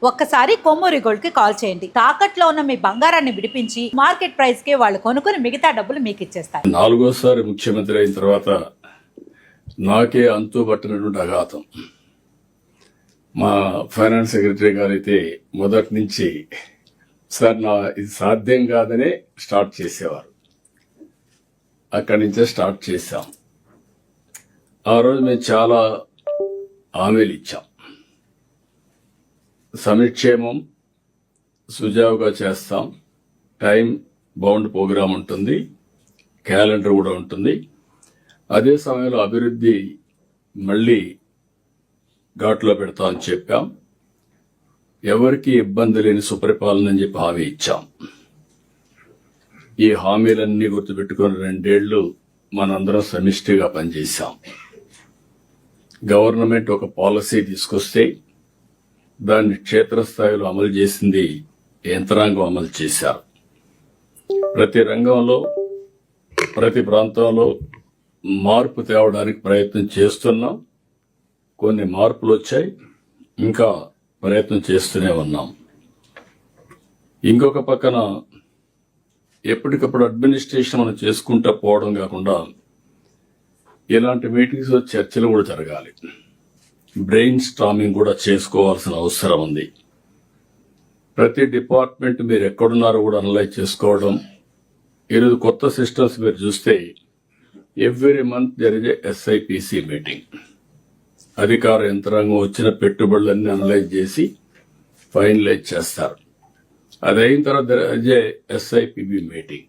ఒక్కసారి కొమ్మూరి గోల్డ్ కి కాల్ చేయండి. తాకట్లో ఉన్న మీ బంగారాన్ని విడిపించి మార్కెట్ ప్రైస్ కి వాళ్ళు కొనుక్కుని మిగతా డబ్బులు మీకు ఇచ్చేస్తారు. నాలుగోసారి ముఖ్యమంత్రి అయిన తర్వాత నాకే అంతుబట్టినటువంటి అఘాతం. మా ఫైనాన్స్ సెక్రటరీ గారు అయితే మొదటి నుంచి సార్ ఇది సాధ్యం కాదనే స్టార్ట్ చేసేవారు. అక్కడి నుంచే స్టార్ట్ చేశాం. ఆ రోజు మేము చాలా హామీలు ఇచ్చాం. సంక్షేమం సుజావుగా చేస్తాం, టైం బౌండ్ ప్రోగ్రాం ఉంటుంది, క్యాలెండర్ కూడా ఉంటుంది. అదే సమయంలో అభివృద్ధి మళ్ళీ ఘాట్లో పెడతామని చెప్పాం. ఎవరికి ఇబ్బంది లేని సుపరిపాలన అని చెప్పి హామీ ఇచ్చాం. ఈ హామీలన్నీ గుర్తుపెట్టుకుని 2 ఏళ్లు మనందరం సమిష్టిగా పనిచేశాం. గవర్నమెంట్ ఒక పాలసీ తీసుకొస్తే దాన్ని క్షేత్రస్థాయిలో అమలు చేసింది యంత్రాంగం అమలు చేశారు. ప్రతి రంగంలో ప్రతి ప్రాంతంలో మార్పు తేవడానికి ప్రయత్నం చేస్తున్నాం. కొన్ని మార్పులు వచ్చాయి, ఇంకా ప్రయత్నం చేస్తూనే ఉన్నాం. ఇంకొక పక్కన ఎప్పటికప్పుడు అడ్మినిస్ట్రేషన్ మనం చేసుకుంటూ పోవడం కాకుండా ఇలాంటి మీటింగ్స్ చర్చలు కూడా జరగాలి. బ్రెయిన్ స్టార్మింగ్ కూడా చేసుకోవాల్సిన అవసరం ఉంది. ప్రతి డిపార్ట్మెంట్ మీరు ఎక్కడున్నారో కూడా అనలైజ్ చేసుకోవడం. ఈరోజు కొత్త సిస్టమ్స్ మీరు చూస్తే ఎవ్రీ మంత్ జరిగే SIPC మీటింగ్, అధికార యంత్రాంగం వచ్చిన పెట్టుబడులన్నీ అనలైజ్ చేసి ఫైనలైజ్ చేస్తారు. అది అయిన తర్వాత జరిగే SIPB మీటింగ్,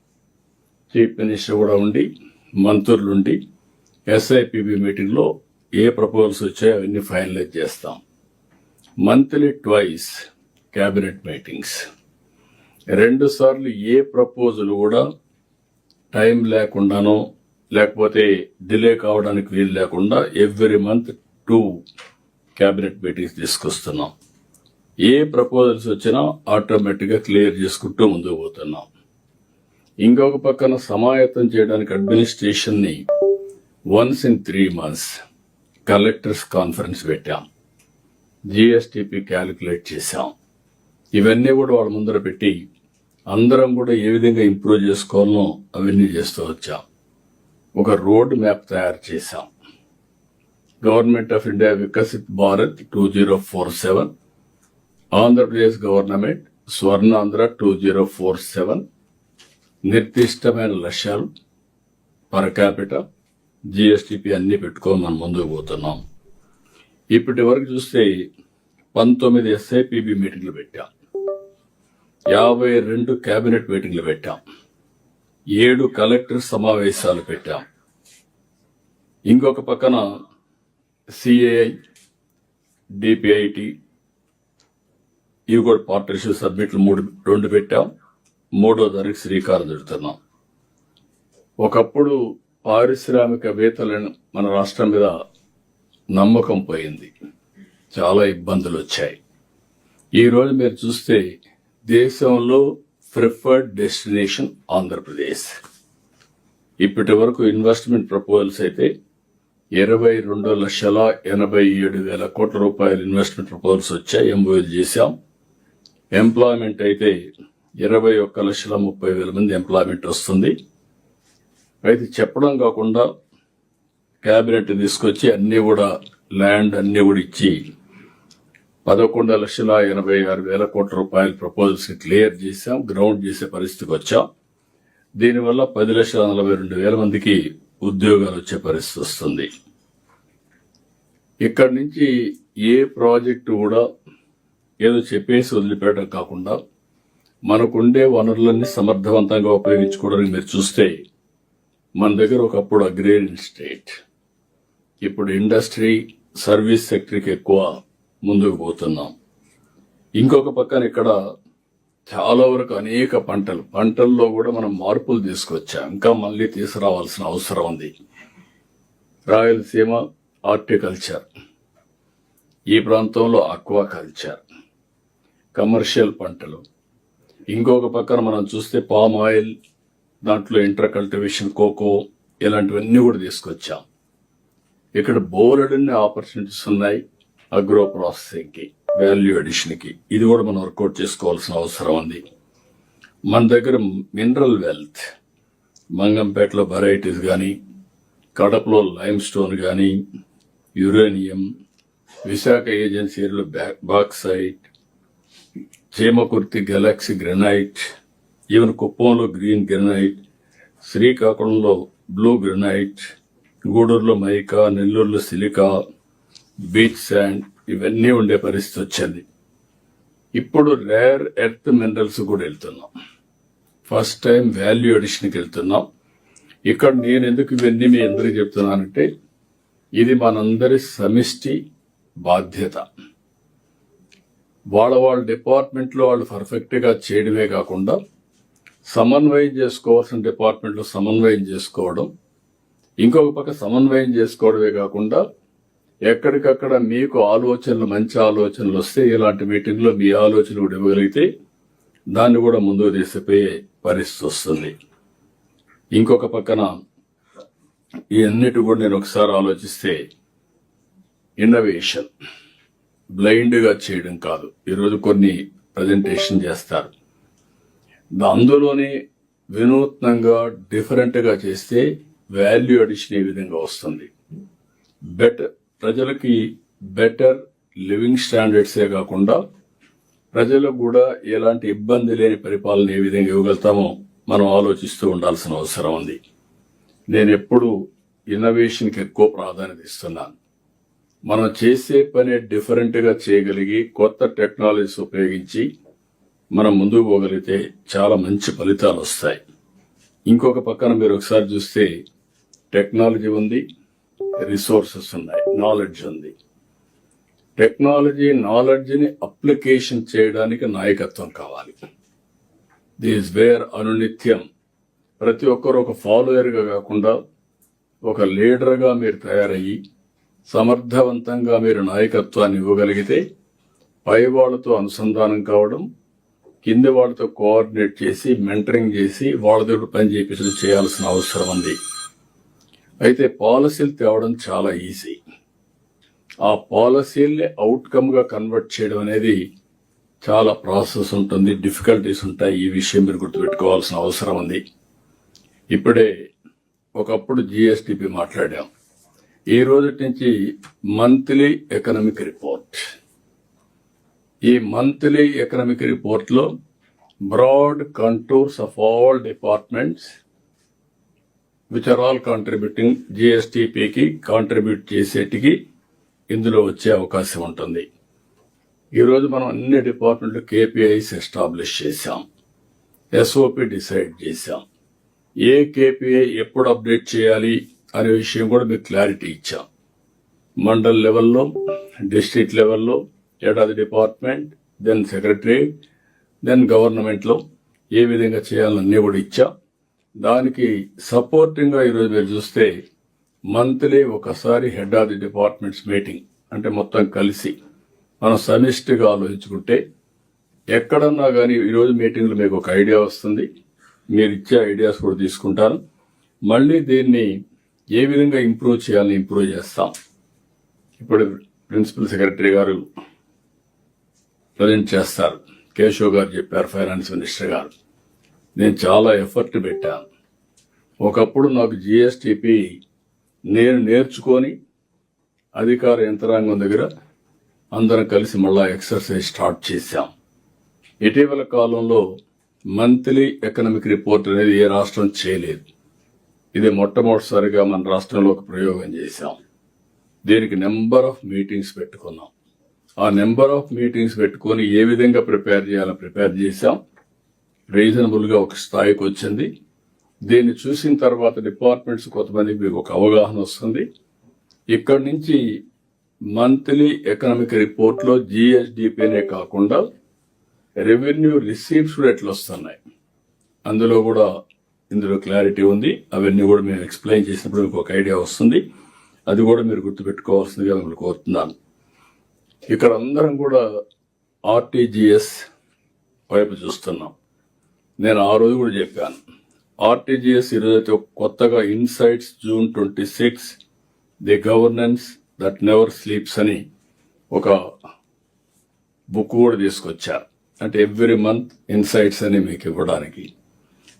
చీఫ్ మినిస్టర్ కూడా ఉండి మంత్రులుండి SIPB మీటింగ్ లో ఏ ప్రపోజల్స్ వచ్చాయో అవన్నీ ఫైనలైజ్ చేస్తాం. మంత్లీ ట్వైస్ క్యాబినెట్ మీటింగ్స్, 2 సార్లు ఏ ప్రపోజల్ కూడా టైం లేకుండానో లేకపోతే డిలే కావడానికి వీలు లేకుండా ఎవ్రీ మంత్ 2 క్యాబినెట్ మీటింగ్స్ తీసుకొస్తున్నాం. ఏ ప్రపోజల్స్ వచ్చినా ఆటోమేటిక్ గా క్లియర్ చేసుకుంటూ ముందుకు పోతున్నాం. ఇంకొక పక్కన సమాయత్తం చేయడానికి అడ్మినిస్ట్రేషన్ ని once in 3 months collectors conference పెట్టాం. GSTP క్యాలిక్యులేట్ చేశాం. ఇవన్నీ కూడా వాళ్ళ ముందర పెట్టి అందరం కూడా ఏ విధంగా ఇంప్రూవ్ చేసుకోవాలనో అవన్నీ చేస్తూ వచ్చాం. ఒక రోడ్ మ్యాప్ తయారు చేశాం. Government of India Viksit Bharat 2047, Andhra Pradesh government Swarnandhra 2047, నిర్దిష్టమైన లక్ష్యాలు పర్ క్యాపిటల్ GSTP అన్ని పెట్టుకొని మనం ముందుకు పోతున్నాం. ఇప్పటి వరకు చూస్తే 19 SIPB మీటింగ్లు పెట్టాం, 52 కేబినెట్ మీటింగ్లు పెట్టాం, 7 కలెక్టర్ సమావేశాలు పెట్టాం. ఇంకొక పక్కన CAI, DPIT ఇవి కూడా పార్ట్నర్షిప్ సబ్మిట్లు 2 పెట్టాం. 3వ తారీఖు శ్రీకారం చుడుతున్నాం. ఒకప్పుడు పారిశ్రామికవేత్తలను మన రాష్ట్రం మీద నమ్మకం పోయింది, చాలా ఇబ్బందులు వచ్చాయి. ఈ రోజు మీరు చూస్తే దేశంలో ప్రిఫర్డ్ డెస్టినేషన్ ఆంధ్రప్రదేశ్. ఇప్పటి వరకు ఇన్వెస్ట్మెంట్ ప్రపోజల్స్ అయితే 22,87,000 కోట్ల రూపాయల ఇన్వెస్ట్మెంట్ ప్రపోజల్స్ వచ్చాయి, MOUలు చేశాం. ఎంప్లాయ్మెంట్ అయితే 21,30,000 మంది ఎంప్లాయ్మెంట్ వస్తుంది. అయితే చెప్పడం కాకుండా కేబినెట్ తీసుకొచ్చి అన్ని కూడా ల్యాండ్ అన్ని కూడా ఇచ్చి 11,86,000 కోట్ల రూపాయల ప్రపోజల్స్ క్లియర్ చేశాం, గ్రౌండ్ చేసే పరిస్థితికి వచ్చాం. దీనివల్ల 10,42,000 మందికి ఉద్యోగాలు వచ్చే పరిస్థితి వస్తుంది. ఇక్కడి నుంచి ఏ ప్రాజెక్టు కూడా ఏదో చెప్పేసి వదిలిపెట్టడం కాకుండా మనకుండే వనరులన్నీ సమర్థవంతంగా ఉపయోగించుకోవడానికి మీరు చూస్తే మన దగ్గర ఒకప్పుడు అగ్రేరియన్ స్టేట్, ఇప్పుడు ఇండస్ట్రీ సర్వీస్ సెక్టర్కి ఎక్కువ ముందుకు పోతున్నాం. ఇంకొక పక్కన ఇక్కడ చాలా వరకు అనేక పంటల్లో కూడా మనం మార్పులు తీసుకొచ్చాం, ఇంకా మళ్ళీ తీసుకురావాల్సిన అవసరం ఉంది. రాయలసీమ హార్టికల్చర్, ఈ ప్రాంతంలో ఆక్వాకల్చర్, కమర్షియల్ పంటలు. ఇంకొక పక్కన మనం చూస్తే పామ్ ఆయిల్, దాంట్లో ఇంటర్ కల్టివేషన్, కోకో, ఇలాంటివన్నీ కూడా తీసుకొచ్చాం. ఇక్కడ బోలెడన్ని ఆపర్చునిటీస్ ఉన్నాయి అగ్రో ప్రాసెసింగ్ కి. వాల్యూ అడిషన్కి ఇది కూడా మనం వర్కౌట్ చేసుకోవాల్సిన అవసరం ఉంది. మన దగ్గర మినరల్ వెల్త్ మంగంపేటలో వెరైటీస్ కానీ, కడపలో లైమ్ స్టోన్ కానీ, యురేనియం, విశాఖ ఏజెన్సీలో bauxite, Chemakurthi Galaxy granite, even కుప్పంలో గ్రీన్ గ్రెనైట్, శ్రీకాకుళంలో బ్లూ గ్రెనైట్, గూడూరులో మైకా, నెల్లూరులో సిలికా, బీచ్ శాండ్ ఇవన్నీ ఉండే పరిస్థితి వచ్చింది. ఇప్పుడు రేర్ ఎర్త్ మినరల్స్ కూడా వెళ్తున్నాం. ఫస్ట్ టైం వాల్యూ అడిషన్కి వెళ్తున్నాం. ఇక్కడ నేను ఎందుకు ఇవన్నీ మీ అందరికీ చెప్తున్నానంటే ఇది మనందరి సమిష్టి బాధ్యత. వాళ్ళ డిపార్ట్మెంట్లో వాళ్ళు పర్ఫెక్ట్గా చేయడమే కాకుండా సమన్వయం చేసుకోవాల్సిన డిపార్ట్మెంట్లో సమన్వయం చేసుకోవడం, ఇంకొక పక్క సమన్వయం చేసుకోవడమే కాకుండా ఎక్కడికక్కడ మీకు ఆలోచనలు మంచి ఆలోచనలు వస్తే ఇలాంటి మీటింగ్లో మీ ఆలోచనలు కూడా ఇవ్వగలిగితే దాన్ని కూడా ముందుకు తీసుకుపోయే పరిస్థితి వస్తుంది. ఇంకొక పక్కన ఈ అన్నిటి కూడా నేను ఒకసారి ఆలోచిస్తే ఇన్నోవేషన్ బ్లైండ్గా చేయడం కాదు. ఈరోజు కొన్ని ప్రజెంటేషన్ చేస్తారు, అందులోనే వినూత్నంగా డిఫరెంట్గా చేస్తే వాల్యూ అడిషన్ ఏ విధంగా వస్తుంది. ప్రజలకి బెటర్ లివింగ్ స్టాండర్డ్సే కాకుండా ప్రజలకు కూడా ఎలాంటి ఇబ్బంది లేని పరిపాలన ఏ విధంగా ఇవ్వగలుగుతామో మనం ఆలోచిస్తూ ఉండాల్సిన అవసరం ఉంది. నేను ఎప్పుడు ఇన్నోవేషన్కి ఎక్కువ ప్రాధాన్యత ఇస్తున్నాను. మనం చేసే పని డిఫరెంట్గా చేయగలిగి కొత్త టెక్నాలజీస్ ఉపయోగించి మనం ముందుకు పోగలిగితే చాలా మంచి ఫలితాలు వస్తాయి. ఇంకొక పక్కన మీరు ఒకసారి చూస్తే టెక్నాలజీ ఉంది, రిసోర్సెస్ ఉన్నాయి, నాలెడ్జ్ ఉంది. టెక్నాలజీ నాలెడ్జ్ని అప్లికేషన్ చేయడానికి నాయకత్వం కావాలి. దిస్ వేర్ అనునిత్యం ప్రతి ఒక్కరు ఒక ఫాలోయర్గా కాకుండా ఒక లీడర్గా మీరు తయారయ్యి సమర్థవంతంగా మీరు నాయకత్వాన్ని ఇవ్వగలిగితే పై వాళ్ళతో అనుసంధానం కావడం, కింది వాళ్ళతో కోఆర్డినేట్ చేసి మెంటరింగ్ చేసి వాళ్ళ దగ్గర పని చేయించడం చేయాల్సిన అవసరం ఉంది. అయితే పాలసీలు తేవడం చాలా ఈజీ. ఆ పాలసీల్ని అవుట్కమ్గా కన్వర్ట్ చేయడం అనేది చాలా ప్రాసెస్ ఉంటుంది, డిఫికల్టీస్ ఉంటాయి. ఈ విషయం మీరు గుర్తుపెట్టుకోవాల్సిన అవసరం ఉంది. ఇప్పుడే ఒకప్పుడు జిఎస్టిపి మాట్లాడాం. ఈ రోజు నుంచి మంత్లీ ఎకనామిక్ రిపోర్ట్. ఈ మంత్లీ ఎకనామిక్ రిపోర్ట్లో broad contours of all departments which are all contributing జిఎస్టిపికి కాంట్రిబ్యూట్ చేసేటికి ఇందులో వచ్చే అవకాశం ఉంటుంది. ఈరోజు మనం అన్ని డిపార్ట్మెంట్లు కేపీఐస్ ఎస్టాబ్లిష్ చేశాం, ఎస్ఓపి డిసైడ్ చేశాం. ఏ కేపీఐ ఎప్పుడు అప్డేట్ చేయాలి అనే విషయం కూడా మీకు క్లారిటీ ఇచ్చాం. మండల్ లెవెల్లో, డిస్ట్రిక్ట్ లెవెల్లో, ఏడాది డిపార్ట్మెంట్, దెన్ సెక్రటరేట్, దెన్ గవర్నమెంట్లో ఏ విధంగా చేయాలన్నీ కూడా ఇచ్చాం. దానికి సపోర్టింగ్గా ఈరోజు మీరు చూస్తే మంత్లీ ఒకసారి head of the departments meeting, అంటే మొత్తం కలిసి మనం సమిష్టిగా ఆలోచించుకుంటే ఎక్కడన్నా కానీ ఈరోజు మీటింగ్లో మీకు ఒక ఐడియా వస్తుంది. మీరు ఇచ్చే ఐడియాస్ కూడా తీసుకుంటాను. మళ్ళీ దీన్ని ఏ విధంగా ఇంప్రూవ్ చేయాలని ఇంప్రూవ్ చేస్తాం. ఇప్పుడు ప్రిన్సిపల్ సెక్రటరీ గారు ప్రజెంట్ చేస్తారు, కేశవ్ గారు చెప్పారు, ఫైనాన్స్ మినిస్టర్ గారు. నేను చాలా ఎఫర్ట్ పెట్టాను. ఒకప్పుడు నాకు జిఎస్టిపి నేను నేర్చుకొని అధికార యంత్రాంగం దగ్గర అందరం కలిసి మళ్ళా ఎక్సర్సైజ్ స్టార్ట్ చేశాం. ఇటీవల కాలంలో మంత్లీ ఎకనామిక్ రిపోర్ట్ అనేది ఏ రాష్ట్రం చేయలేదు. ఇది మొట్టమొదటిసారిగా మన రాష్ట్రంలో ఒక ప్రయోగం చేశాం. దీనికి నెంబర్ ఆఫ్ మీటింగ్స్ పెట్టుకున్నాం. ఆ నెంబర్ ఆఫ్ మీటింగ్స్ పెట్టుకొని ఏ విధంగా ప్రిపేర్ చేయాలో ప్రిపేర్ చేశాం. రీజనబుల్గా ఒక స్థాయికి వచ్చింది. దీన్ని చూసిన తర్వాత డిపార్ట్మెంట్స్ కొంతమందికి మీకు ఒక అవగాహన వస్తుంది. ఇక్కడి నుంచి మంత్లీ ఎకనామిక్ రిపోర్ట్లో జిఎస్డిపినే కాకుండా రెవెన్యూ రిసీప్ట్స్ కూడా ఎట్లా వస్తున్నాయి అందులో కూడా ఇందులో క్లారిటీ ఉంది. అవన్నీ కూడా మేము ఎక్స్ప్లెయిన్ చేసినప్పుడు మీకు ఒక ఐడియా వస్తుంది. అది కూడా మీరు గుర్తుపెట్టుకోవాల్సిందిగా మిమ్మల్ని కోరుతున్నాను. ఇక్కడ అందరం కూడా ఆర్టీజీఎస్ వైపు చూస్తున్నాం. నేను ఆ రోజు కూడా చెప్పాను, ఆర్టీజీఎస్ ఈరోజైతే కొత్తగా insights June 26 the governance that never sleeps అని ఒక బుక్ కూడా తీసుకొచ్చారు. అంటే ఎవ్రీ మంత్ ఇన్సైట్స్ అని మీకు ఇవ్వడానికి.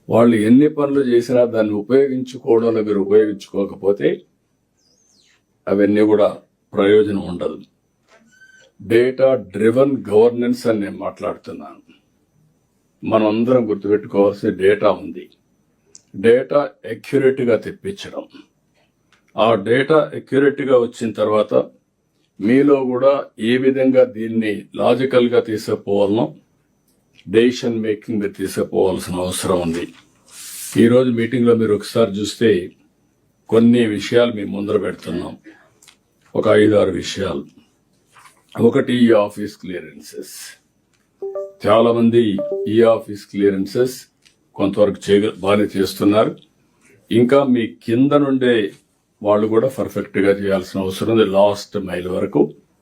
వాళ్ళు ఎన్ని పనులు చేసినా దాన్ని ఉపయోగించుకోవడంలో మీరు ఉపయోగించుకోకపోతే అవన్నీ కూడా ప్రయోజనం ఉండదు. డేటా డ్రివన్ గవర్నెన్స్ అని నేను మాట్లాడుతున్నాను. మనం అందరం గుర్తుపెట్టుకోవాల్సిన డేటా ఉంది. డేటా అక్యురేట్గా తెప్పించడం. ఆ డేటా అక్యురేట్గా వచ్చిన తర్వాత మీలో కూడా ఏ విధంగా దీన్ని లాజికల్గా తీసుకుపోవాలనో డెసిషన్ మేకింగ్ తీసుకుపోవాల్సిన అవసరం ఉంది. ఈరోజు మీటింగ్లో మీరు ఒకసారి చూస్తే కొన్ని విషయాలు మీ ముందర పెడుతున్నాం. ఒక 5-6 విషయాలు. ఒకటి ఈ ఆఫీస్ క్లియరెన్సెస్. చాలా మంది ఈ ఆఫీస్ క్లియరెన్సెస్ కొంతవరకు బాగానే చేస్తున్నారు. ఇంకా మీ కింద నుండే వాళ్ళు కూడా పర్ఫెక్ట్ గా చేయాల్సిన అవసరం ఉంది. లాస్ట్ మైల్ వరకు